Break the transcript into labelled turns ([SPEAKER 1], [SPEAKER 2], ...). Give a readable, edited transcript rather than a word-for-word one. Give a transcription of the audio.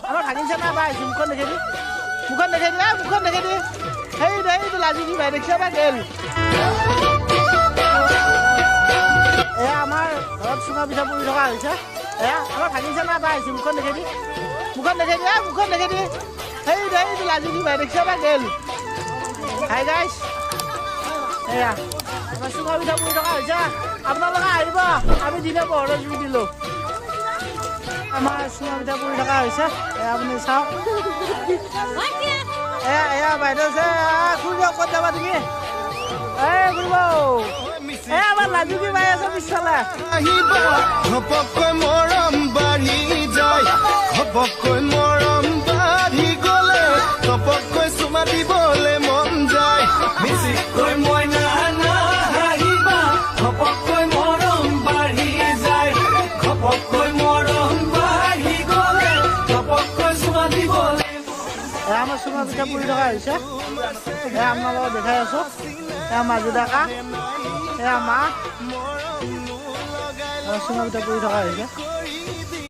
[SPEAKER 1] আমার ভাগিনছে না ভাই মুখন দেখে দি মুখন দেখে দি মুখন দেখে দি সেই লাজি দি ভাই দেখছে বা গেল আমার ঘৰত চুঙা পিঠা পুৰি থকা হৈছে আমাৰ ভাগিনছে না ভাই মুখন দেখে দি মুখন দেখে দি মুখন দেখে দি সেই লাজি দি ভাই দেখছে বা গেল হাই গাইছ আমাৰ চুঙা পিঠা পুৰি থকা হৈছে আপোনালোকে আহিব আমি দিনে পোহৰৰ জুই দিলোঁ আমাৰ চুঙা পিঠা পুৰি থকা হৈছে আপুনি চাওক বাইদেউ ফুৰিব ক'ত যাবা তুমি ফুৰিব আমাৰ লাজু কি বাই আছে পিছফালে
[SPEAKER 2] ঘপককৈ মৰম বাঢ়ি যায় ঘপককৈ মৰম বাঢ়ি গ'লে ঘপককৈ চুমা দিবলৈ মন যায় বেছিকৈ মইনা নাহিবা ঘপককৈ মৰম বাঢ়ি যায় ঘপককৈ মৰম বাঢ়ি গ'লে ঘপককৈ চুমা দিবলৈ
[SPEAKER 1] আমাৰ চুঙা পিঠা পুৰি থকা হৈছে আপোনালোকক দেখাই আছো মাজু ডেকা মা চুঙা পিঠা পুৰি থকা হৈছে